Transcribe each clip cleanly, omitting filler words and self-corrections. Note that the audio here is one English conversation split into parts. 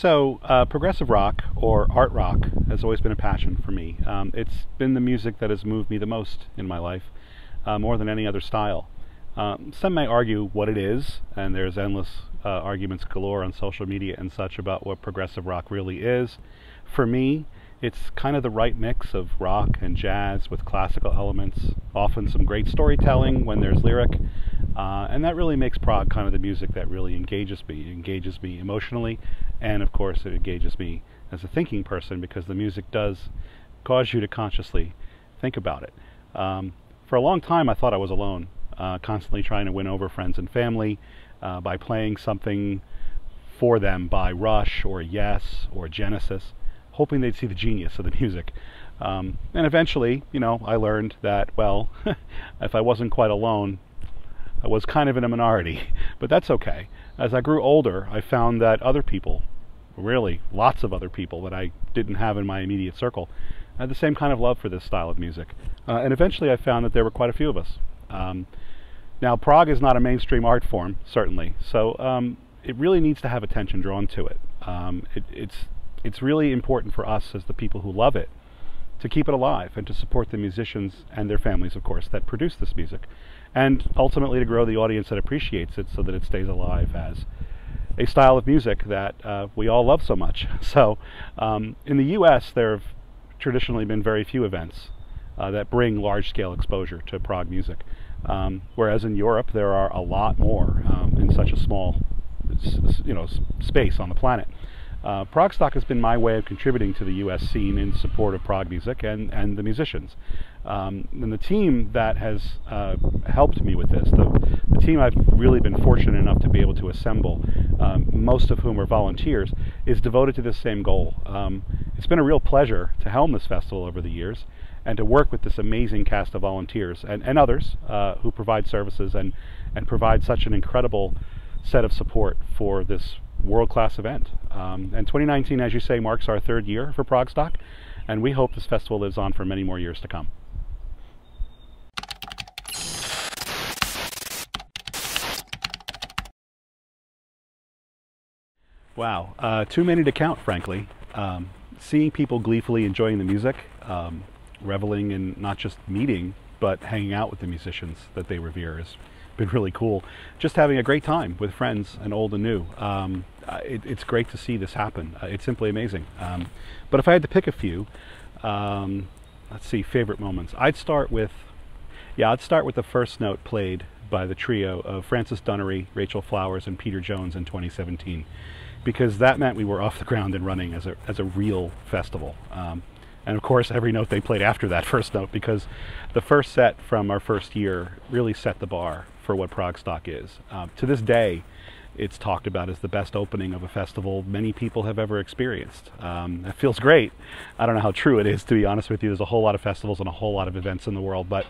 Progressive rock, or art rock, has always been a passion for me. It's been the music that has moved me the most in my life, more than any other style. Some may argue what it is, and there's endless arguments galore on social media and such about what progressive rock really is. For me, it's kind of the right mix of rock and jazz with classical elements, often some great storytelling when there's lyric, and that really makes prog kind of the music that really engages me. It engages me emotionally, and of course it engages me as a thinking person, because the music does cause you to consciously think about it. For a long time I thought I was alone, constantly trying to win over friends and family by playing something for them by Rush or Yes or Genesis, hoping they'd see the genius of the music. And eventually, I learned that, well, if I wasn't quite alone, I was kind of in a minority, but that's okay. As I grew older, I found that other people, really lots of other people that I didn't have in my immediate circle, had the same kind of love for this style of music. And eventually I found that there were quite a few of us. Now, prog is not a mainstream art form, certainly, so it really needs to have attention drawn to it. It's really important for us as the people who love it to keep it alive and to support the musicians and their families, of course, that produce this music, and ultimately to grow the audience that appreciates it so that it stays alive as a style of music that we all love so much. So in the US, there have traditionally been very few events that bring large-scale exposure to prog music, whereas in Europe there are a lot more in such a small space on the planet. ProgStock has been my way of contributing to the US scene in support of prog music and the musicians. And the team that has helped me with this, the team I've really been fortunate enough to be able to assemble, most of whom are volunteers, is devoted to this same goal. It's been a real pleasure to helm this festival over the years and to work with this amazing cast of volunteers and others who provide services and provide such an incredible set of support for this world-class event. And 2019, as you say, marks our third year for ProgStock, and we hope this festival lives on for many more years to come. Wow, too many to count, frankly. Seeing people gleefully enjoying the music, reveling in not just meeting, but hanging out with the musicians that they revere has been really cool. Just having a great time with friends and old and new. It's great to see this happen. It's simply amazing. But if I had to pick a few, let's see, favorite moments. I'd start with the first note played by the trio of Francis Dunnery, Rachel Flowers, and Peter Jones in 2017, because that meant we were off the ground and running as a real festival. And of course, every note they played after that first note, because the first set from our first year really set the bar for what ProgStock is. To this day, it's talked about as the best opening of a festival many people have ever experienced. It feels great. I don't know how true it is, to be honest with you. There's a whole lot of festivals and a whole lot of events in the world, but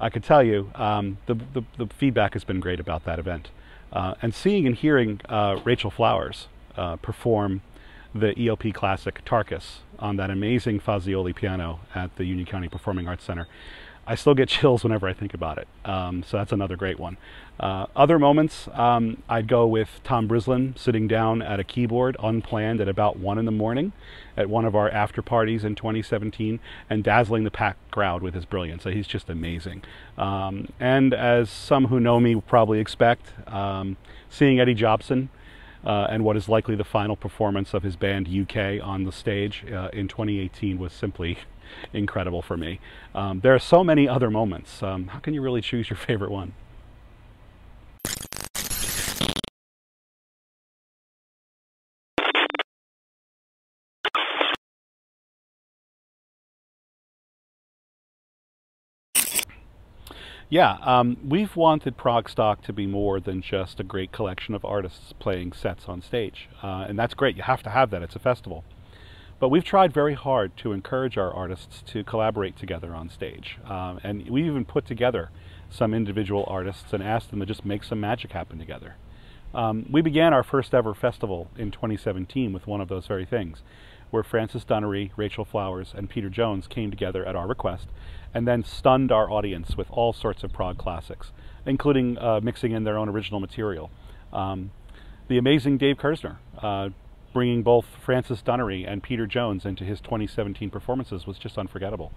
I could tell you the feedback has been great about that event. And seeing and hearing Rachel Flowers perform the ELP classic Tarkus on that amazing Fazioli piano at the Union County Performing Arts Center, I still get chills whenever I think about it. So that's another great one. Other moments, I'd go with Tom Brislin sitting down at a keyboard unplanned at about 1 in the morning at one of our after parties in 2017 and dazzling the packed crowd with his brilliance. So he's just amazing. And as some who know me probably expect, seeing Eddie Jobson and what is likely the final performance of his band UK on the stage in 2018 was simply incredible for me. There are so many other moments. How can you really choose your favorite one? Yeah, we've wanted ProgStock to be more than just a great collection of artists playing sets on stage. And that's great. You have to have that. It's a festival. But we've tried very hard to encourage our artists to collaborate together on stage. And we even put together some individual artists and asked them to just make some magic happen together. We began our first ever festival in 2017 with one of those very things, where Francis Dunnery, Rachel Flowers, and Peter Jones came together at our request and then stunned our audience with all sorts of prog classics, including mixing in their own original material. The amazing Dave Kersner bringing both Francis Dunnery and Peter Jones into his 2017 performances was just unforgettable.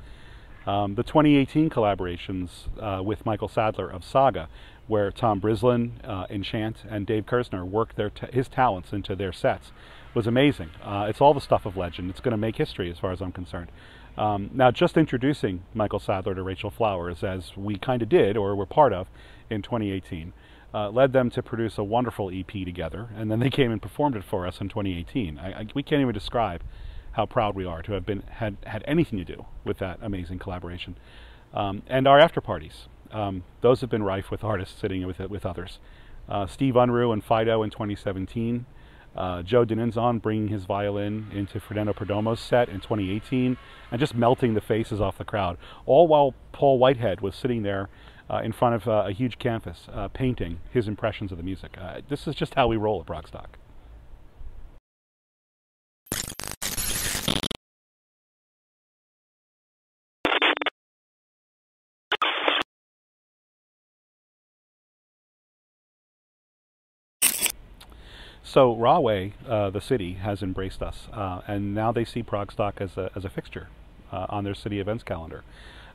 The 2018 collaborations with Michael Sadler of Saga, where Tom Brislin, Enchant, and Dave Kersner worked his talents into their sets, was amazing. It's all the stuff of legend. It's going to make history as far as I'm concerned. Now, just introducing Michael Sadler to Rachel Flowers, as we kind of did, or were part of, in 2018, led them to produce a wonderful EP together, and then they came and performed it for us in 2018. We can't even describe how proud we are to have had anything to do with that amazing collaboration. And our after parties, those have been rife with artists sitting with others. Steve Unruh and Fido in 2017. Joe Dinenzon bringing his violin into Fernando Perdomo's set in 2018 and just melting the faces off the crowd, all while Paul Whitehead was sitting there in front of a huge canvas painting his impressions of the music. This is just how we roll at ProgStock. So Rahway, the city, has embraced us, and now they see ProgStock as a fixture on their city events calendar.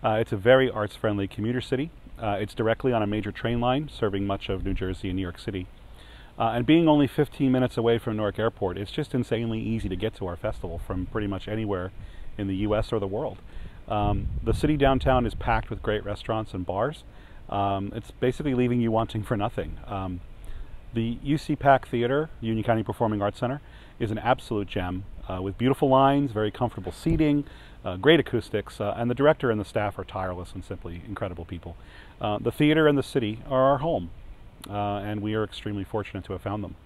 It's a very arts-friendly commuter city. It's directly on a major train line, serving much of New Jersey and New York City. And being only 15 minutes away from Newark Airport, it's just insanely easy to get to our festival from pretty much anywhere in the U.S. or the world. The city downtown is packed with great restaurants and bars. It's basically leaving you wanting for nothing. The UC Pack Theater, Union County Performing Arts Center, is an absolute gem with beautiful lines, very comfortable seating, great acoustics, and the director and the staff are tireless and simply incredible people. The theater and the city are our home, and we are extremely fortunate to have found them.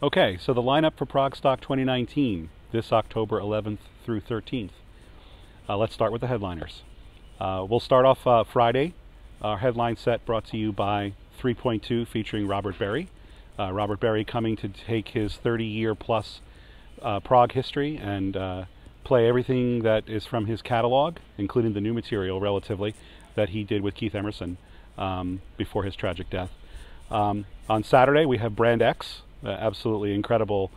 Okay, so the lineup for ProgStock 2019, this October 11th through 13th. Let's start with the headliners. We'll start off Friday. Our headline set brought to you by 3.2 featuring Robert Berry. Robert Berry coming to take his 30-year plus prog history and play everything that is from his catalog, including the new material relatively that he did with Keith Emerson before his tragic death. On Saturday we have Brand X, absolutely incredible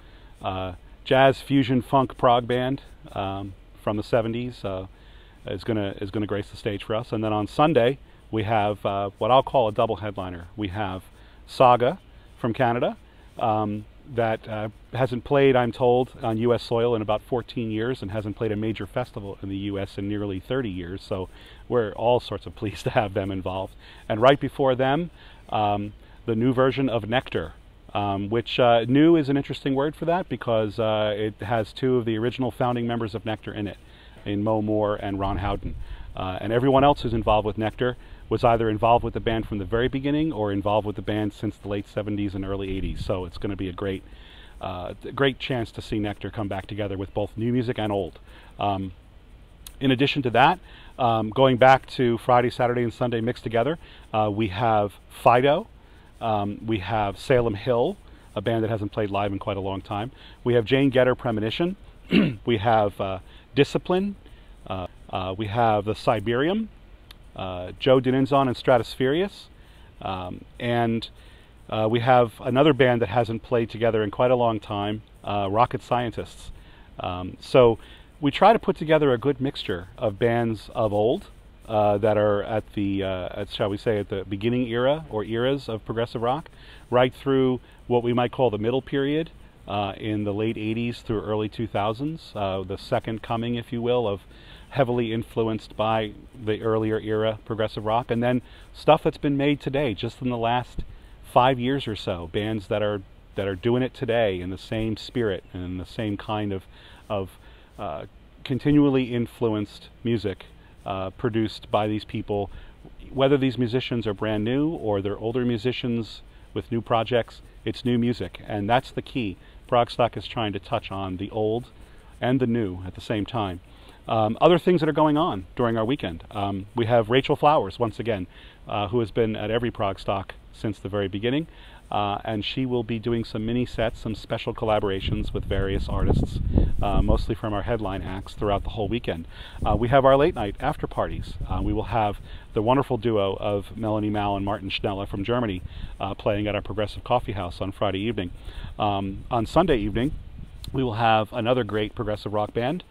jazz fusion funk prog band from the 70s is gonna grace the stage for us. And then on Sunday we have what I'll call a double headliner. We have Saga from Canada that hasn't played, I'm told, on U.S. soil in about 14 years and hasn't played a major festival in the U.S. in nearly 30 years. So we're all sorts of pleased to have them involved. And right before them, the new version of Nektar. Which new is an interesting word for that because it has two of the original founding members of Nektar in it, in Mo Moore and Ron Howden. And everyone else who's involved with Nektar was either involved with the band from the very beginning or involved with the band since the late 70s and early 80s. So it's going to be a great chance to see Nektar come back together with both new music and old. In addition to that, going back to Friday, Saturday, and Sunday mixed together, we have Fido. We have Salem Hill, a band that hasn't played live in quite a long time. We have Jane Getter Premonition. We have Discipline. We have the Siberium, Joe Dinenzon and Stratospherius. And we have another band that hasn't played together in quite a long time, Rocket Scientists. So we try to put together a good mixture of bands of old that are at the, shall we say, at the beginning era or eras of progressive rock, right through what we might call the middle period in the late 80s through early 2000s, the second coming, if you will, of heavily influenced by the earlier era progressive rock, and then stuff that's been made today, just in the last 5 years or so, bands that are doing it today in the same spirit and in the same kind of continually influenced music produced by these people, whether these musicians are brand new or they're older musicians with new projects. It's new music, and that's the key. ProgStock is trying to touch on the old and the new at the same time. Other things that are going on during our weekend. We have Rachel Flowers, once again, who has been at every ProgStock since the very beginning. and she will be doing some mini sets, some special collaborations with various artists, mostly from our headline acts throughout the whole weekend. We have our late night after parties. We will have the wonderful duo of Melanie Mao and Martin Schnelle from Germany playing at our Progressive Coffee House on Friday evening. On Sunday evening, we will have another great progressive rock band,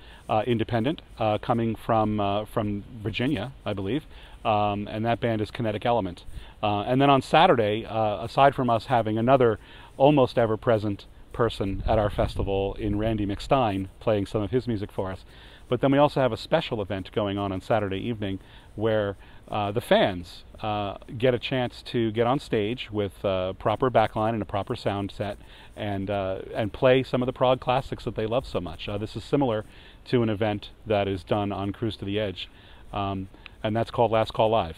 independent, coming from Virginia, I believe, and that band is Kinetic Element. And then on Saturday, aside from us having another almost ever-present person at our festival in Randy McStein playing some of his music for us, but then we also have a special event going on Saturday evening where the fans get a chance to get on stage with a proper backline and a proper sound set and play some of the prog classics that they love so much. This is similar to an event that is done on Cruise to the Edge, and that's called Last Call Live.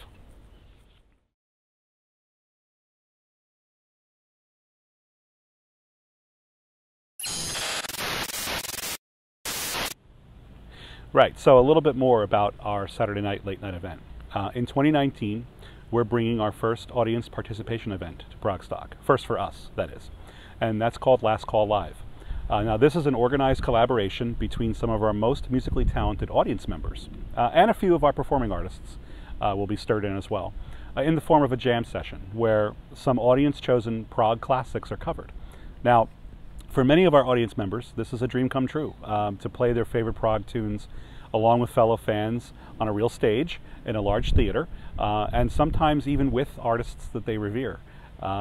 Right, so a little bit more about our Saturday night late night event. In 2019, we're bringing our first audience participation event to ProgStock. First for us, that is. And that's called Last Call Live. Now this is an organized collaboration between some of our most musically talented audience members and a few of our performing artists will be stirred in as well, in the form of a jam session where some audience-chosen prog classics are covered. Now, for many of our audience members, this is a dream come true, to play their favorite prog tunes along with fellow fans on a real stage in a large theater, and sometimes even with artists that they revere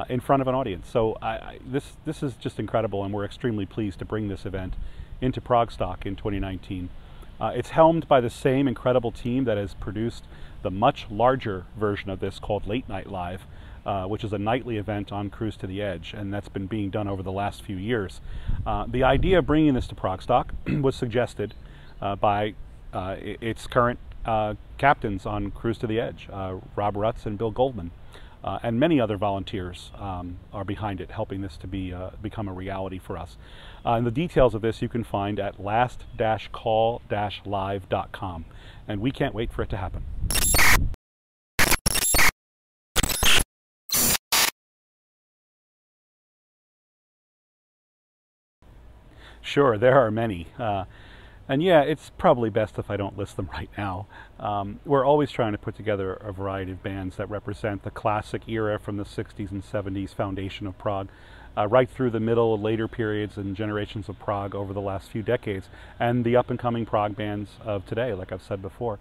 in front of an audience. So this is just incredible, and we're extremely pleased to bring this event into ProgStock in 2019. It's helmed by the same incredible team that has produced the much larger version of this called Late Night Live, which is a nightly event on Cruise to the Edge, and that's been being done over the last few years. The idea of bringing this to ProgStock was suggested by its current captains on Cruise to the Edge, Rob Rutz and Bill Goldman, and many other volunteers are behind it, helping this to become a reality for us. And the details of this you can find at last-call-live.com, and we can't wait for it to happen. Sure, there are many. And yeah, it's probably best if I don't list them right now. We're always trying to put together a variety of bands that represent the classic era from the 60s and 70s foundation of prog, right through the middle and later periods and generations of prog over the last few decades, and the up-and-coming prog bands of today, like I've said before.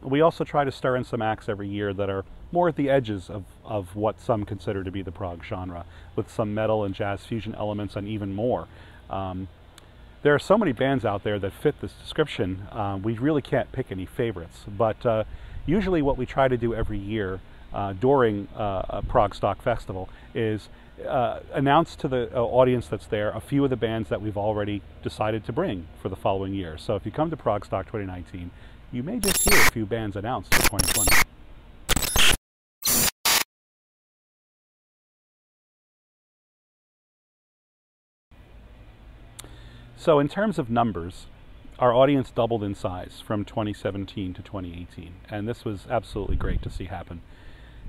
We also try to stir in some acts every year that are more at the edges of what some consider to be the prog genre, with some metal and jazz fusion elements and even more. There are so many bands out there that fit this description, we really can't pick any favorites. But usually what we try to do every year during a ProgStock festival is announce to the audience that's there a few of the bands that we've already decided to bring for the following year. So if you come to ProgStock 2019, you may just hear a few bands announced for 2020. So in terms of numbers, our audience doubled in size from 2017 to 2018, and this was absolutely great to see happen.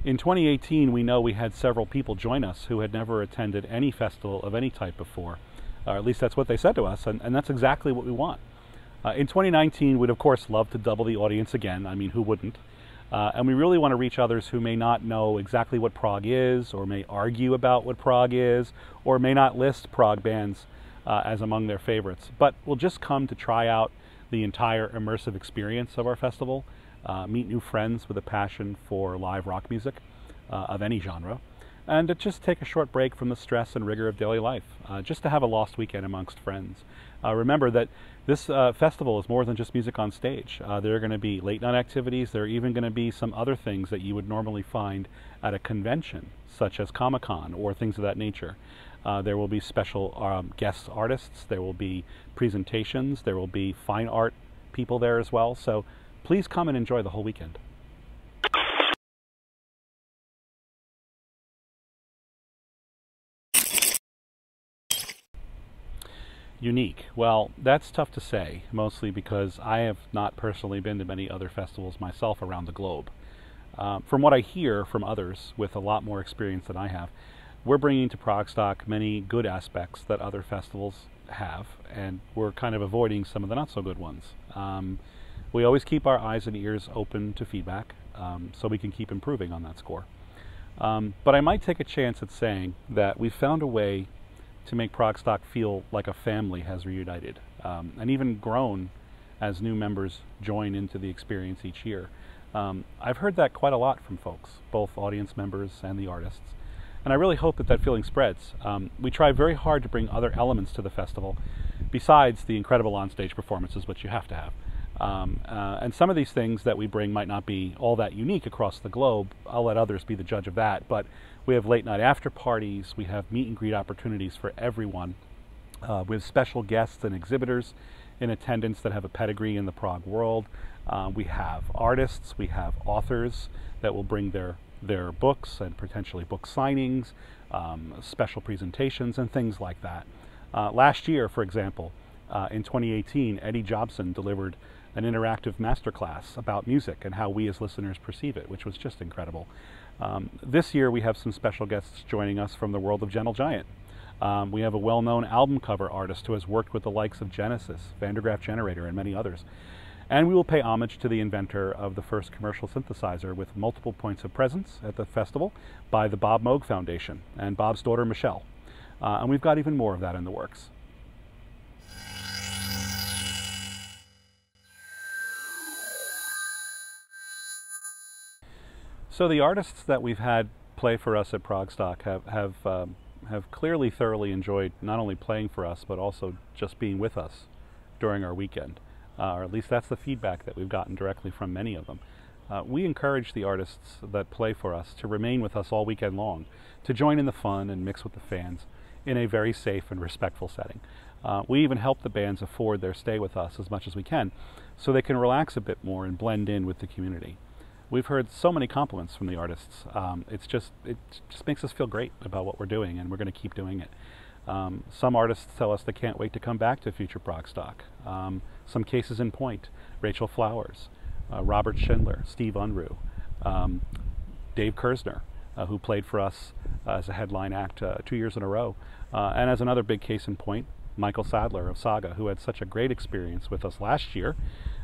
In 2018, we know we had several people join us who had never attended any festival of any type before, or at least that's what they said to us, and that's exactly what we want. In 2019, we'd of course love to double the audience again. I mean, who wouldn't? And we really want to reach others who may not know exactly what prog is, or may argue about what prog is, or may not list prog bands as among their favorites, but will just come to try out the entire immersive experience of our festival, meet new friends with a passion for live rock music of any genre, and to just take a short break from the stress and rigor of daily life, just to have a lost weekend amongst friends. Remember that this festival is more than just music on stage. There are going to be late night activities. There are even going to be some other things that you would normally find at a convention, such as Comic-Con or things of that nature. There will be special guest artists, there will be presentations, there will be fine art people there as well, so please come and enjoy the whole weekend. Unique. Well, that's tough to say, mostly because I have not personally been to many other festivals myself around the globe. From what I hear from others with a lot more experience than I have, we're bringing to ProgStock many good aspects that other festivals have, and we're kind of avoiding some of the not so good ones. We always keep our eyes and ears open to feedback, so we can keep improving on that score. But I might take a chance at saying that we've found a way to make ProgStock feel like a family has reunited, and even grown as new members join into the experience each year. I've heard that quite a lot from folks, both audience members and the artists, and I really hope that that feeling spreads. We try very hard to bring other elements to the festival besides the incredible onstage performances, which you have to have. And some of these things that we bring might not be all that unique across the globe. I'll let others be the judge of that. But we have late night after parties, we have meet and greet opportunities for everyone, with special guests and exhibitors in attendance that have a pedigree in the prog world. We have artists, we have authors that will bring their books and potentially book signings, special presentations and things like that. Last year, for example, in 2018, Eddie Jobson delivered an interactive masterclass about music and how we as listeners perceive it, which was just incredible. This year we have some special guests joining us from the world of Gentle Giant. We have a well-known album cover artist who has worked with the likes of Genesis, Vandergraaf Generator, and many others. And we will pay homage to the inventor of the first commercial synthesizer with multiple points of presence at the festival by the Bob Moog Foundation and Bob's daughter Michelle. And we've got even more of that in the works. So the artists that we've had play for us at ProgStock have clearly thoroughly enjoyed not only playing for us, but also just being with us during our weekend. Or at least that's the feedback that we've gotten directly from many of them. We encourage the artists that play for us to remain with us all weekend long, to join in the fun and mix with the fans in a very safe and respectful setting. We even help the bands afford their stay with us as much as we can, so they can relax a bit more and blend in with the community. We've heard so many compliments from the artists. It just makes us feel great about what we're doing, and we're going to keep doing it. Some artists tell us they can't wait to come back to future ProgStock. Some cases in point: Rachel Flowers, Robert Schindler, Steve Unruh, Dave Kersner, who played for us as a headline act 2 years in a row, and as another big case in point, Michael Sadler of Saga, who had such a great experience with us last year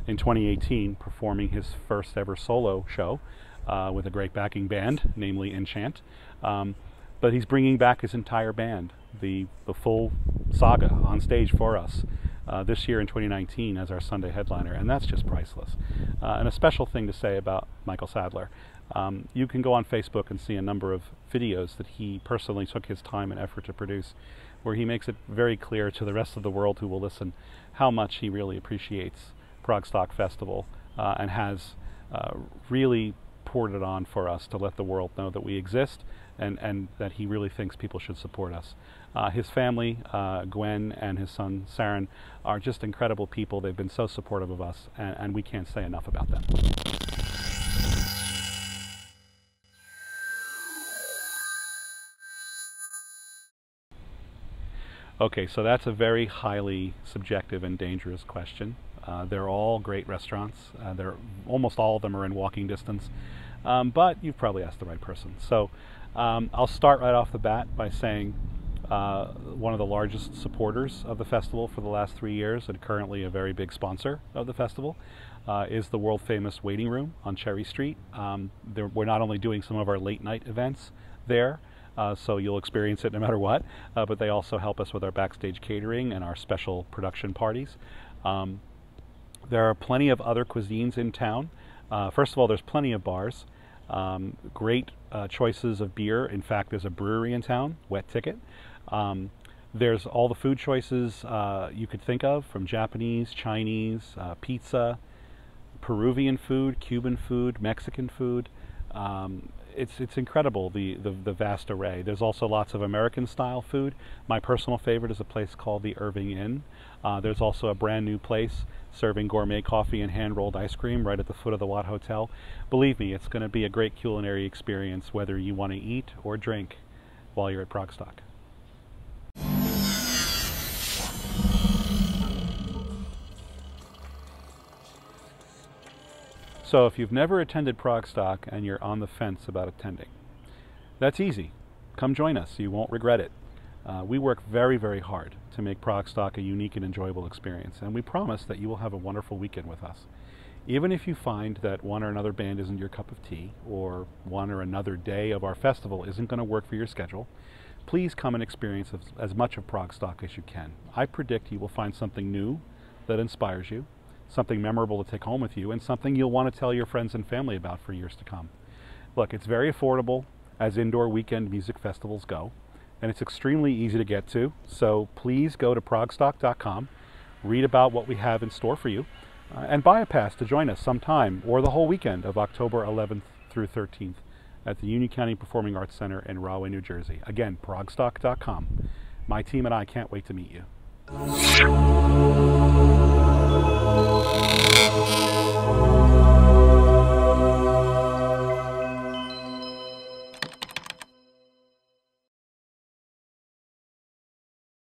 in 2018, performing his first ever solo show with a great backing band, namely Enchant. But he's bringing back his entire band, the full Saga, on stage for us this year in 2019 as our Sunday headliner, and that's just priceless. And a special thing to say about Michael Sadler: you can go on Facebook and see a number of videos that he personally took his time and effort to produce, where he makes it very clear to the rest of the world who will listen how much he really appreciates ProgStock Festival and has really poured it on for us to let the world know that we exist, and that he really thinks people should support us. His family, Gwen and his son Saren, are just incredible people. They've been so supportive of us, and we can't say enough about them. Okay, so that's a very highly subjective and dangerous question. They're all great restaurants. Almost all of them are in walking distance, but you've probably asked the right person. So I'll start right off the bat by saying one of the largest supporters of the festival for the last 3 years, and currently a very big sponsor of the festival, is the world famous Waiting Room on Cherry Street. We're not only doing some of our late night events there, so you'll experience it no matter what, but they also help us with our backstage catering and our special production parties. There are plenty of other cuisines in town. First of all, there's plenty of bars, great choices of beer. In fact, there's a brewery in town, Wet Ticket. There's all the food choices you could think of, from Japanese, Chinese, pizza, Peruvian food, Cuban food, Mexican food. It's incredible, the vast array. There's also lots of American style food. My personal favorite is a place called the Irving Inn. There's also a brand new place serving gourmet coffee and hand-rolled ice cream right at the foot of the Watt Hotel. Believe me, it's going to be a great culinary experience whether you want to eat or drink while you're at ProgStock. So if you've never attended ProgStock and you're on the fence about attending, that's easy. come join us. You won't regret it. We work very, very hard to make ProgStock a unique and enjoyable experience, and we promise that you will have a wonderful weekend with us. Even if you find that one or another band isn't your cup of tea, or one or another day of our festival isn't going to work for your schedule, please come and experience as much of ProgStock as you can. I predict you will find something new that inspires you, something memorable to take home with you, and something you'll want to tell your friends and family about for years to come. Look, it's very affordable as indoor weekend music festivals go, and it's extremely easy to get to, so please go to ProgStock.com, read about what we have in store for you, and buy a pass to join us sometime or the whole weekend of October 11th through 13th at the Union County Performing Arts Center in Rahway, New Jersey. Again, ProgStock.com. My team and I can't wait to meet you.